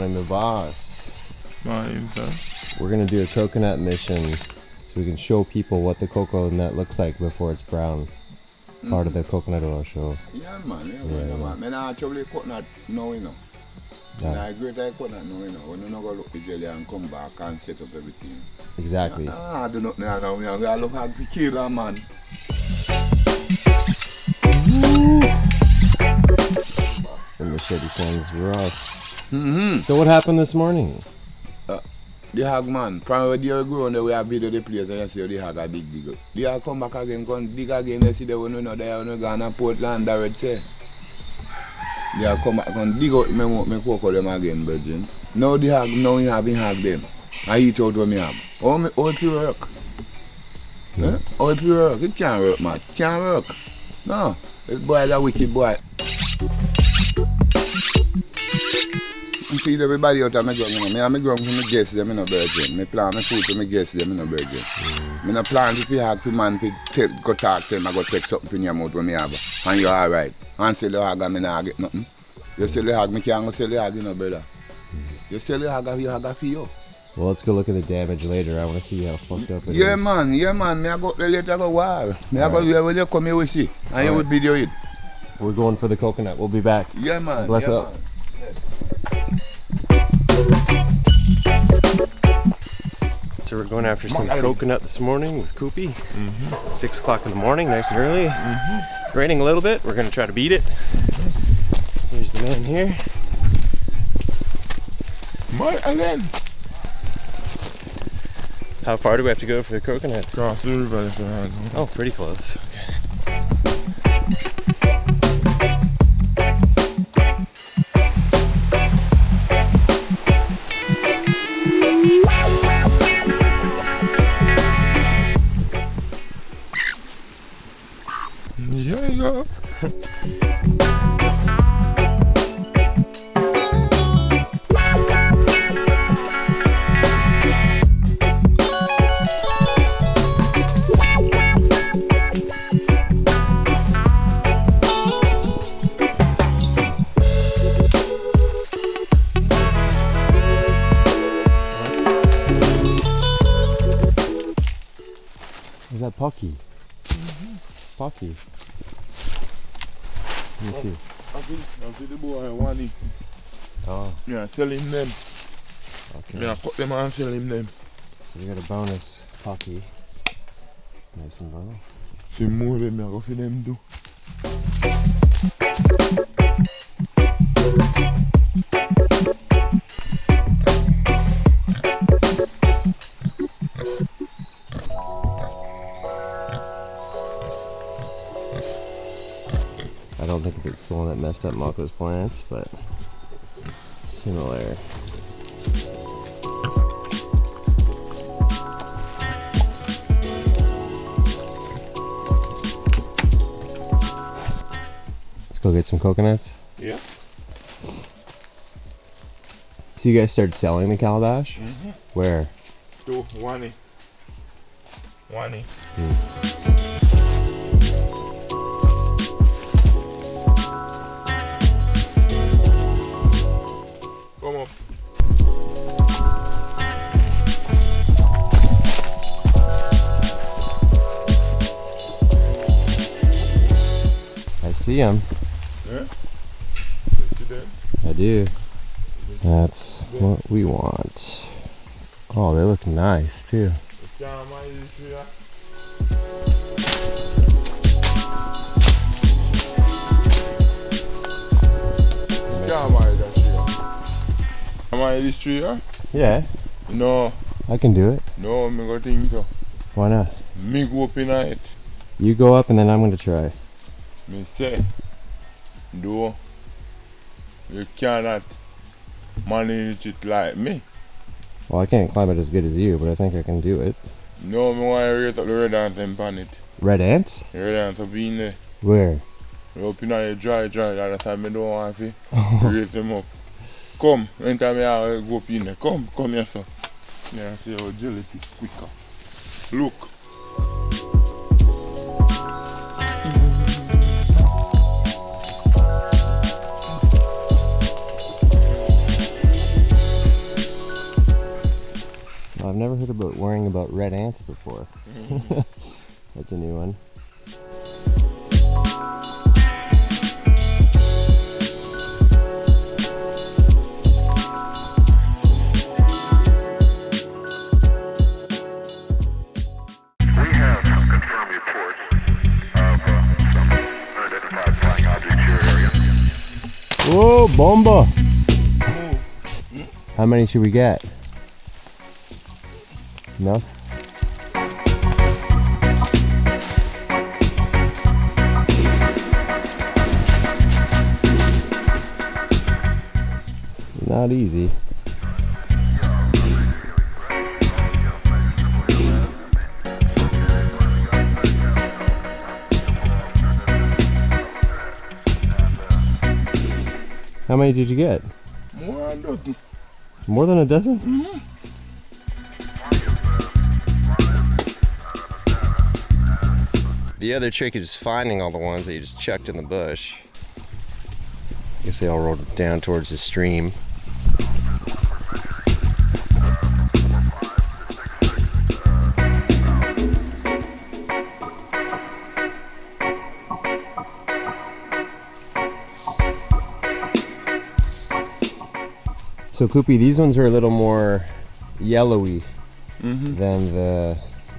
I'm the boss. Sir. We're gonna do a coconut mission so we can show people what the coconut looks like before it's brown. Part of the coconut oil show. Yeah, man. I not trouble coconut now, you know. I agree with coconut now, you know. When you not go look the jelly and come back and set up everything. Exactly. I do not know now. I look at the killer, man. The machete sounds rough. So what happened this morning? The hog, man, from where they go and we have video the place and you see the hog a dig. The hog come back again, come dig again, you see the one there when we go to Portland, direct say. They have come back and dig out my cocoa them again, virgin. Now the hog, now you have been hog them. I eat out what me have. How it will work? How it will work? It can't work, man. It can't work. No, this boy is a wicked boy. I feed everybody out of my ground, you know. I'm ground for my guests, them in a virgin. I plan my food for my guests, them in a virgin. I don't plan if you have to man to go talk to them, I go take something in your mouth when I have. And you're alright. And sell the hog and I don't get nothing. You sell the hog, I can't go sell the hog, you know, brother. You sell the hog for you. Well, let's go look at the damage later. I want to see how fucked up it is. Yeah, man. I go there later, I go war. I go there when you come here, we see. And you will video it. We're going for the coconut. We'll be back. Yeah, man. Bless yeah, up. Man. So we're going after some coconut this morning with Coopy. 6 o'clock in the morning, nice and early. Raining a little bit. We're going to try to beat it. Here's the man here. Again. How far do we have to go for the coconut? Cross the river. Oh, pretty close. Okay. Here you go. Is that Pocky? Pocky. Let me see. I see the boy Wani. Oh. Yeah, sell him them. Okay. Yeah, cut them and sell him them. So we got a bonus Pocky. Nice and low. See more of them, I go for them too. I don't think it's the one that messed up Mokko's plants, but similar. Let's go get some coconuts. Yeah. So you guys started selling the calabash? Where? To Wani. Come up. I see them. Yeah? You see them? I do. That's what we want. Oh, they look nice too. Am I this tree here? Yeah, No, I can do it. no, me go think so. Why not? Me go up in it. You go up and then I'm gonna try. Me say, do you cannot manage it like me. Well, I can't climb it as good as you, but I think I can do it. No, me want to raise up the red ants and pan it. Red ants? The red ants have been there. Where? Up in the dry, that's why I don't want to raise them up. Come, anytime I go up in there, come here, sir. Yeah, see how jelly is quicker. Look. I've never heard about worrying about red ants before. That's a new one. We have some confirmed reports of some unidentified flying objects in your area. Whoa, bomba! How many should we get? Enough? Not easy. How many did you get? More than a dozen. More than a dozen? Mm-hmm. The other trick is finding all the ones that you just chucked in the bush. I guess they all rolled down towards the stream. So Coopy, these ones are a little more yellowy than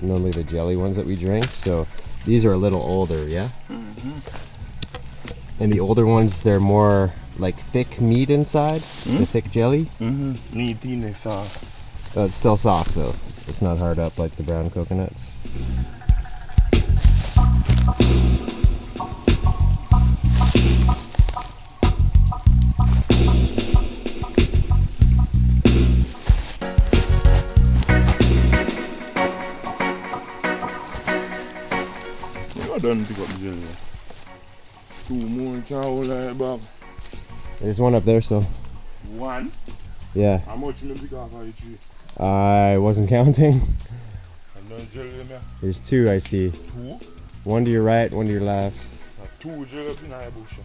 normally the jelly ones that we drink. So these are a little older, yeah? And the older ones, they're more like thick meat inside, the thick jelly. Meat in the sauce. Oh, it's still soft though. It's not hard up like the brown coconuts. I done pick up the jelly. 2 more cow like back. There's one up there, so 1. yeah. How much you pick off of the tree? I wasn't counting. And then jelly in there. There's 2 I see. 2. One to your right, one to your left. 2 jelly up in the bush.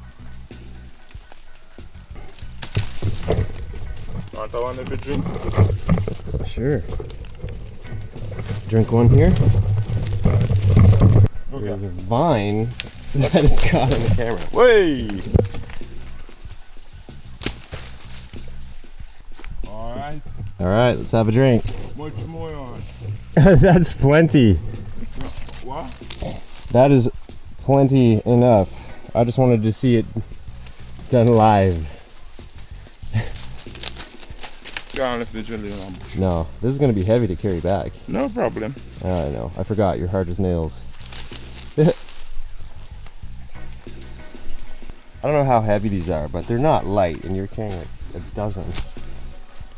Want to want to drink? Sure. Drink one here. There's a vine that is caught in the camera. Way! Alright. Alright, let's have a drink. Much more on. That's plenty. What? That is plenty enough. I just wanted to see it done live. Can't lift the jelly on. No, this is going to be heavy to carry back. No problem. I know. I forgot. You're hard as nails. I don't know how heavy these are, but they're not light, and you're carrying like a dozen.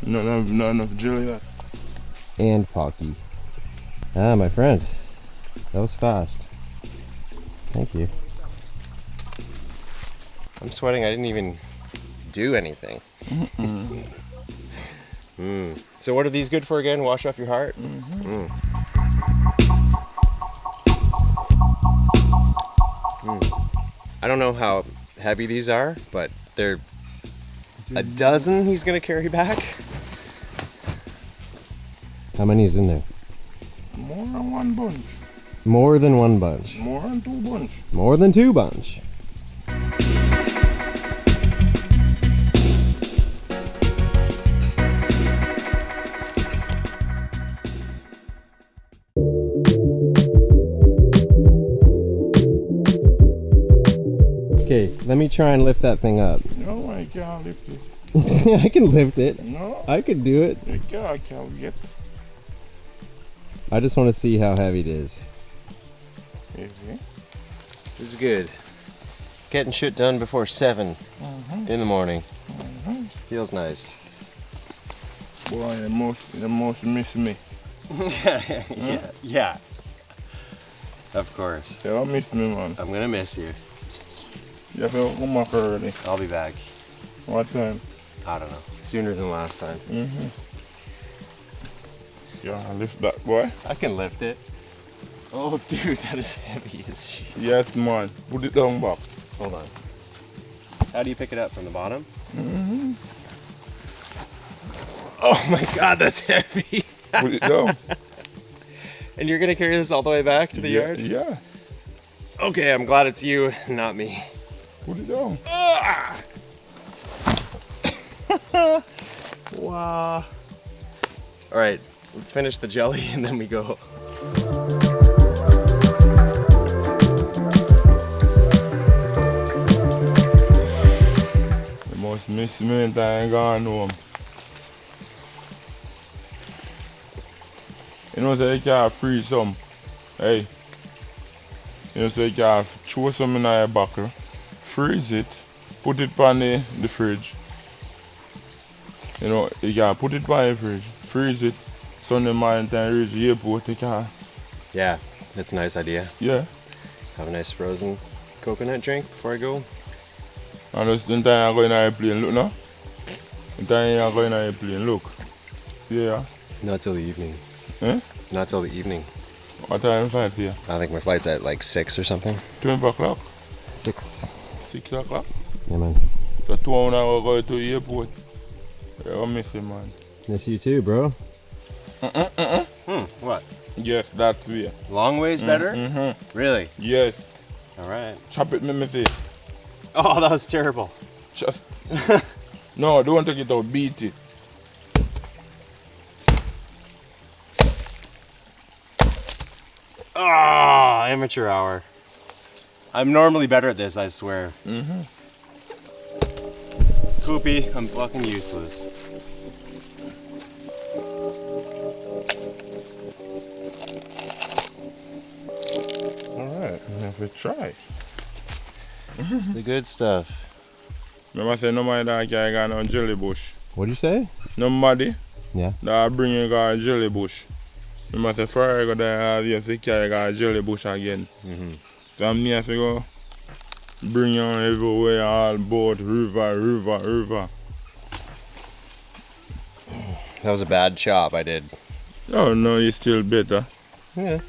Not enough jelly left. And Pocky. Ah, my friend. That was fast. Thank you. I'm sweating. I didn't even do anything. So what are these good for again? Wash off your heart? I don't know how heavy these are, but they're a dozen he's gonna carry back. How many is in there? More than 1 bunch. More than 1 bunch. More than 2 bunch. More than 2 bunch. Okay, let me try and lift that thing up. No, I can't lift it. I can lift it. No, I can do it. I can't get it. I just want to see how heavy it is. Easy. This is good. Getting shit done before 7 in the morning. Feels nice. Boy, you must miss me. Yeah. Of course. You don't miss me, man. I'm gonna miss you. You have to come back early. I'll be back. What time? I don't know. Sooner than last time. Yeah, lift that, boy. I can lift it. Oh, dude, that is heavy as shit. Yes, man. Put it down back. Hold on. How do you pick it up? From the bottom? Oh my god, that's heavy. Put it down. And you're gonna carry this all the way back to the yard? Yeah. Okay, I'm glad it's you, not me. Put it down. Wow. All right, let's finish the jelly and then we go. You must miss me and I ain't gone home. You know, so you can freeze some. Hey. You know, so you can throw some in your buckle, freeze it, put it on the fridge. You know, you can put it by the fridge, freeze it, Sunday morning time reach the airport, you can. Yeah, that's a nice idea. Yeah. Have a nice frozen coconut drink before I go. And just the time I go in the plane, look now. The time I go in the plane, look. See ya. Not till the evening. Eh? Not till the evening. What time flight here? I think my flight's at like 6 or something. 12 o'clock? 6. 6 o'clock? Yeah, man. So 2 hours go to the airport. Yeah, I miss you, man. Miss you too, bro. What? Yes, that's way. Long ways better? Mm-hmm. Really? Yes. All right. Chop it, me see. Oh, that was terrible. Just. No, don't take it out, beat it. Ah, amateur hour. I'm normally better at this, I swear. Mm-hmm. Coopy, I'm fucking useless. Alright, have to try. It's the good stuff. Remember I said nobody that carry got no jelly bush. What'd you say? Nobody Yeah. that bring you got a jelly bush. Remember I said Friday go there yes they carry got a jelly bush again. Mm-hmm. So I'm near to go bring you on everywhere, all boat, river. That was a bad chop I did. Oh no, you still better. Yeah.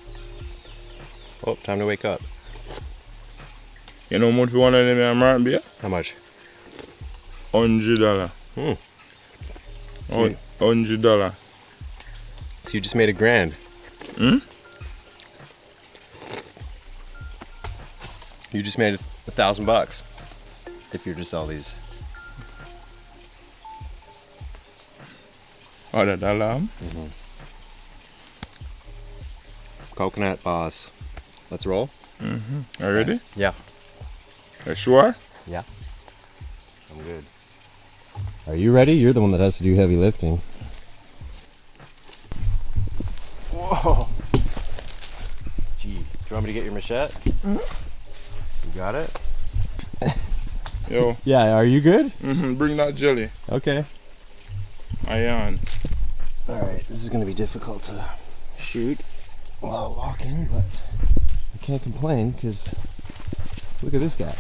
Oh, time to wake up. You know how much for one of them American beer? How much? $100. Hmm. $100. So you just made $1,000. Hmm? You just made $1,000 if you're to sell these. Oh, that alarm? Mm-hmm. Coconut boss. Let's roll. Mm-hmm. Are you ready? Yeah. You sure? Yeah. I'm good. Are you ready? You're the one that has to do heavy lifting. Whoa. Gee, do you want me to get your machete? You got it? Yo. Yeah, are you good? Mm-hmm. Bring that jelly. Okay. Iron. Alright, this is going to be difficult to shoot while walking, but I can't complain because look at this guy.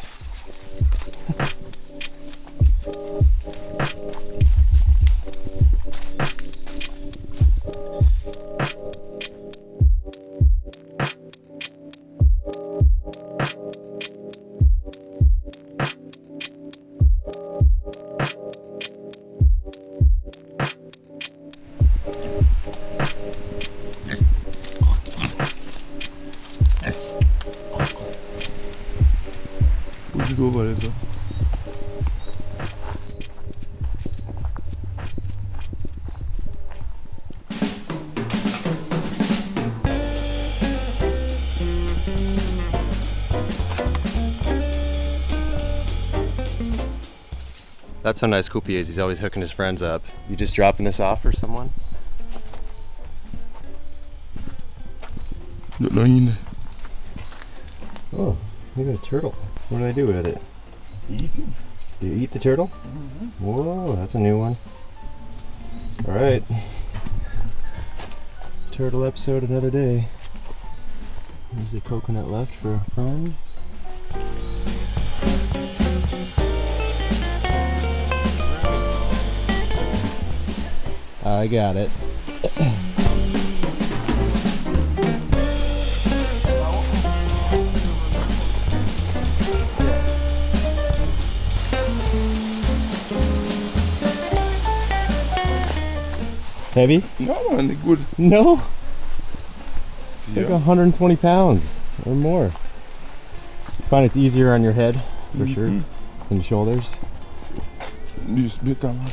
Would you go over there, sir? That's how nice Coopy is. He's always hooking his friends up. You just dropping this off for someone? No, you know. Oh, look at a turtle. What do I do with it? Eat it. You eat the turtle? Mm-hmm. Whoa, that's a new one. All right. Turtle episode another day. There's the coconut left for a friend. I got it. Heavy? No man, they good. No. It's Yeah. like 120 pounds or more. Find it's easier on your head for sure than the shoulders. This better man.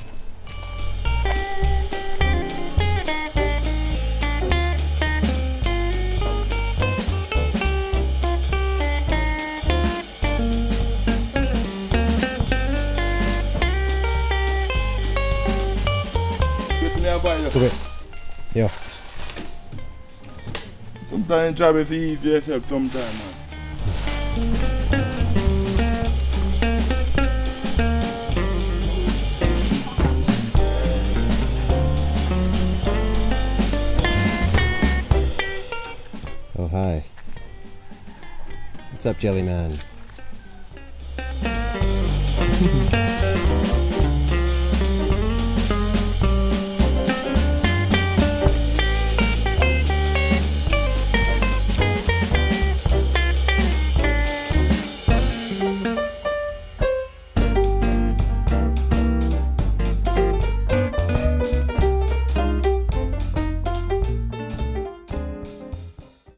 Okay. Yeah. Sometimes job is easy yourself sometimes man. Oh, hi. What's up, Jelly Man?